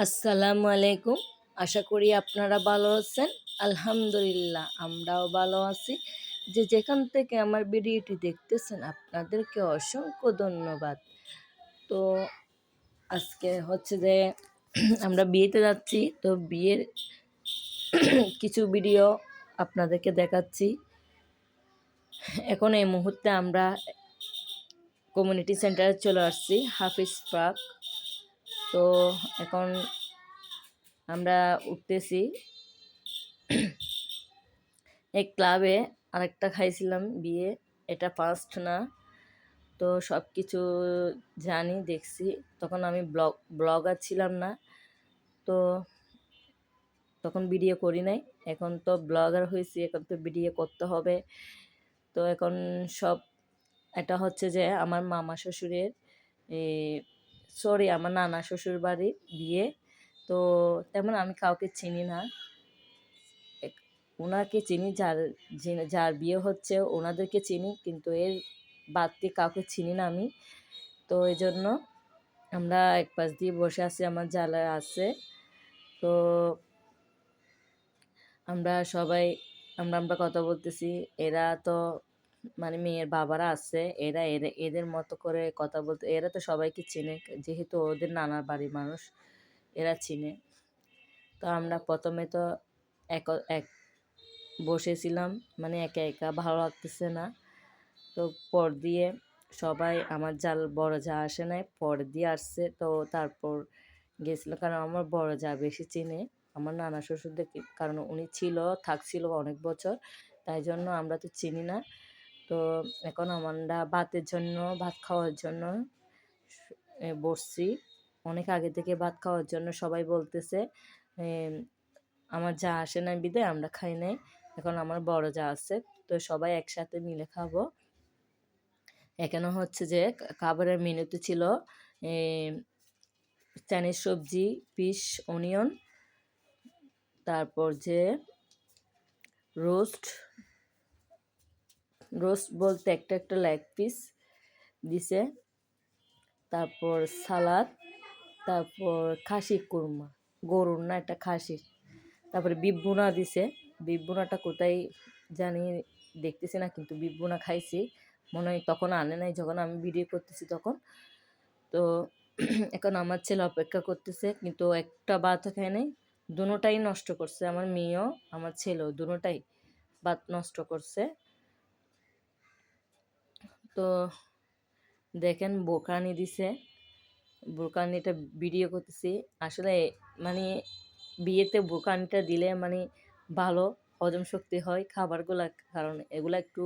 আসসালামু আলাইকুম। আশা করি আপনারা ভালো আছেন। আলহামদুলিল্লাহ আমরাও ভালো আছি। যে যেখান থেকে আমার ভিডিওটি দেখতেছেন আপনাদেরকে অসংখ্য ধন্যবাদ। তো আজকে হচ্ছে যে আমরা বিয়েতে যাচ্ছি। তো বিয়ের কিছু ভিডিও আপনাদেরকে দেখাচ্ছি। এখন এই মুহূর্তে আমরা কমিউনিটি সেন্টারে চলে আসছি, হাফিজ পার্ক। তো এখন আমরা উঠতেছি। এই ক্লাবে আরেকটা খাইছিলাম বিয়ে, এটা ফার্স্ট না। তো সব কিছু জানি, দেখছি। তখন আমি ব্লগার ছিলাম না, তো তখন ভিডিও করি নাই। এখন তো ব্লগার হয়েছি, এখন তো ভিডিও করতে হবে। তো এখন সব, এটা হচ্ছে যে আমার মামা শ্বশুরের, সরি আমার নানা শ্বশুর বাড়ির বিয়ে। তো তেমন আমি কাউকে চিনি না, ওনাকে চিনি, যার বিয়ে হচ্ছে ওনাদেরকে চিনি, কিন্তু এর বাড়তি কাউকে চিনি না আমি। তো এই জন্য আমরা এক পাশ দিয়ে বসে আছি, আমার জালা আছে। তো আমরা সবাই আমরা আমরা কথা বলতেছি। এরা তো মানে মেয়ের বাবারা আছে, এদের মতো করে কথা বলতে, এরা তো সবাইকে চেনে, যেহেতু ওদের নানার বাড়ির মানুষ, এরা চিনে। তো আমরা প্রথমে তো এক এক বসেছিলাম, মানে একা একা ভালো লাগতেছে না। তো পর দিয়ে সবাই, আমার বড় যা আসে নাই, পর দিয়ে আসছে। তো তারপর গেছিলো, কারণ আমার বড় যা বেশি চিনে আমার নানা শ্বশুরদের, কারণ উনি থাকছিল অনেক বছর, তাই জন্য আমরা তো চিনি না। তো এখন আমরা ভাত খাওয়ার জন্য বসছি। অনেক আগে থেকে ভাত খাওয়ার জন্য সবাই বলতেছে। আমার যা আসে নাই বিদায় আমরা খাই নাই, এখন আমার বড় যা আছে, তো সবাই একসাথে মিলে খাবো। এখানে হচ্ছে যে খাবারের মেনুতে ছিল চাইনিজ সবজি, ফিশ, অনিয়ন, তারপর যে রোস্ট বলতে একটা একটা লেগ পিস দিছে, তারপর সালাদ, তারপর খাসি কুরমা, গরুর না একটা খাসির, তারপরে বিফ ভুনা দিছে। বিফ ভুনাটা কোথায় জানি, দেখতেছি না, কিন্তু বিফ ভুনা খাইছি মনে হয়, তখন আনে নাই যখন আমি ভিডিও করতেছি তখন। তো এখন আমার ছেলে অপেক্ষা করতেছে, কিন্তু একটা ভাতও খায় নাই, দুটোটাই নষ্ট করছে, আমার মেয়েও আমার ছেলেও দুটোটাই ভাত নষ্ট করছে। তো দেখেন বোরকানি দিছে, বোরকানিটা ভিডিও করতেছি। আসলে মানে বিয়েতে বোরকানিটা দিলে মানে ভালো হজম শক্তি হয় খাবারগুলা, কারণ এগুলা একটু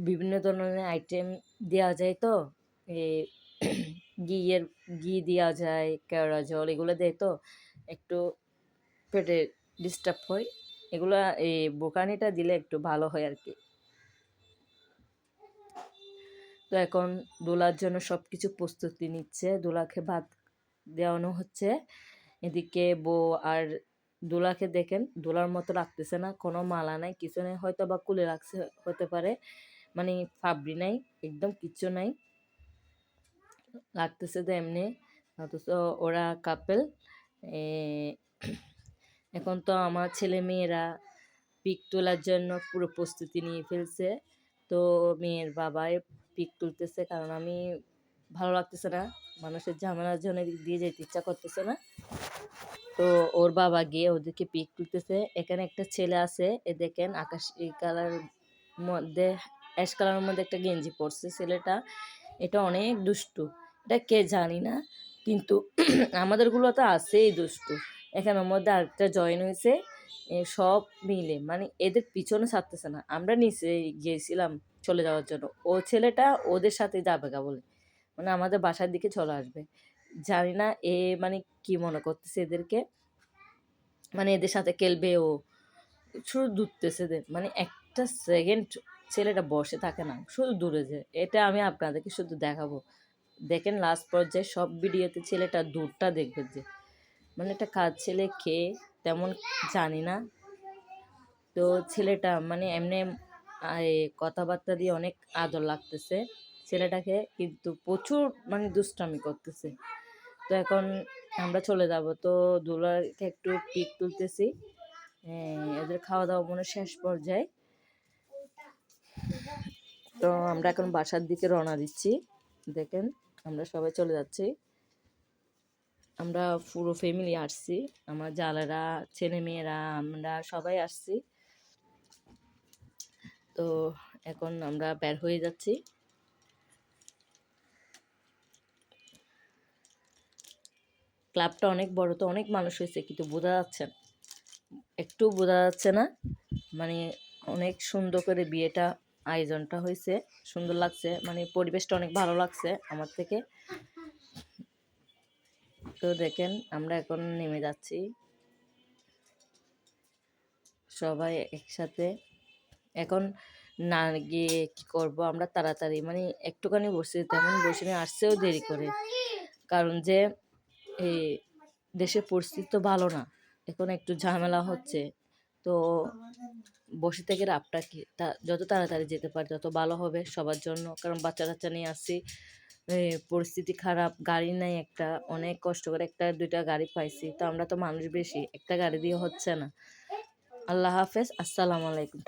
বিভিন্ন ধরনের আইটেম দেওয়া যায়। তো এই ঘি দেওয়া যায়, কেওড়া জল এগুলো দেয়, তো একটু পেটে ডিস্টার্ব হয়। এগুলা এই বোরকানিটা দিলে একটু ভালো হয় আর কি। তো এখন দোলার জন্য সব কিছু প্রস্তুতি নিচ্ছে, দোলাকে ভাত দেওয়ানো হচ্ছে। এদিকে বউ আর দোলাকে দেখেন, দোলার মতো রাখতেছে না, কোনো মালা নাই, কিছু নেই, হয়তো বা কুলে রাখছে হতে পারে, মানে ফাবরি নাই, একদম কিচ্ছু নাই, লাগতেছে তো এমনি। অথচ ওরা কাপেল। এখন তো আমার ছেলে মেয়েরা পিক তোলার জন্য পুরো প্রস্তুতি নিয়ে ফেলছে। তো মেয়ের বাবাই পিক তুলতেছে, কারণ আমি ভালো লাগতেছে না, মানুষের ঝামেলার জন্য এদিক দিয়ে যেতে ইচ্ছা করতেছে না। তো ওর বাবা গিয়ে ওদেরকে পিক তুলতেছে। এখানে একটা ছেলে আছে, এ দেখেন আকাশ এই কালার মধ্যে, অ্যাশ কালারের মধ্যে একটা গেঞ্জি পরছে ছেলেটা, এটা অনেক দুষ্টু, এটা কে জানি না, কিন্তু আমাদেরগুলো তো আছেই দুষ্টু। এখানের মধ্যে আরেকটা জয়েন হয়েছে, সব মিলে মানে এদের পিছনে ছাড়তেছে না। আমরা নিচে গিয়েছিলাম চলে যাওয়ার জন্য, ও ছেলেটা ওদের সাথে যাবে গা বলে, মানে আমাদের বাসার দিকে চলে আসবে। জানি না এ মানে কি মনে করতেছে এদেরকে, মানে এদের সাথে খেলবে ও, শুধু দূরতেছে, মানে একটা সেকেন্ড ছেলেটা বসে থাকে না, শুধু দূরে যে, এটা আমি আপনাদেরকে শুধু দেখাবো। দেখেন লাস্ট পর্যায়ে সব ভিডিওতে ছেলেটা দূরটা দেখবে যে, মানে একটা কাজ ছেলে খেয়ে তেমন জানি না। তো ছেলেটা মানে এমনি কথাবার্তা দিয়ে অনেক আদর লাগতেছে ছেলেটাকে, কিন্তু প্রচুর মানে দুষ্টামি করতেছে। তো তো এখন আমরা চলে যাব। তো দুলাকে একটু পিক তুলতেছি। এদের খাওয়া দাওয়া মনে হয় শেষ পর্যায়ে। তো আমরা এখন বাসার দিকে রওনা দিচ্ছি। দেখেন আমরা সবাই চলে যাচ্ছি। আমরা পুরো ফ্যামিলি আসছি, আমার জালেরা, ছেলে মেয়েরা, আমরা সবাই আসছি। তো এখন আমরা বের হয়ে যাচ্ছি। ক্লাবটা অনেক বড়, তো অনেক মানুষ হয়েছে, কিন্তু বোঝা যাচ্ছে না, একটু বোঝা যাচ্ছে না। মানে অনেক সুন্দর করে বিয়েটা আয়োজনটা হয়েছে, সুন্দর লাগছে, মানে পরিবেশটা অনেক ভালো লাগছে আমার থেকে। তো দেখেন আমরা এখন নেমে যাচ্ছি সবাই একসাথে। এখন না গিয়ে কি করব, আমরা তাড়াতাড়ি মানে একটুখানি বসে, তেমন বসে নিয়ে আসছেও দেরি করে, কারণ যে এই দেশের পরিস্থিতি তো ভালো না, এখন একটু ঝামেলা হচ্ছে। তো বসে থেকে লাভটা কি, যত তাড়াতাড়ি যেতে পারি তত ভালো হবে সবার জন্য, কারণ বাচ্চা কাচ্চা নিয়ে আসছি, পরিস্থিতি খারাপ, গাড়ি নাই একটা, অনেক কষ্ট করে একটা দুইটা গাড়ি পাইছি, তো আমরা তো মানুষ বেশি, একটা গাড়ি দিয়ে হচ্ছে না। আল্লাহ হাফেজ, আসসালামু আলাইকুম।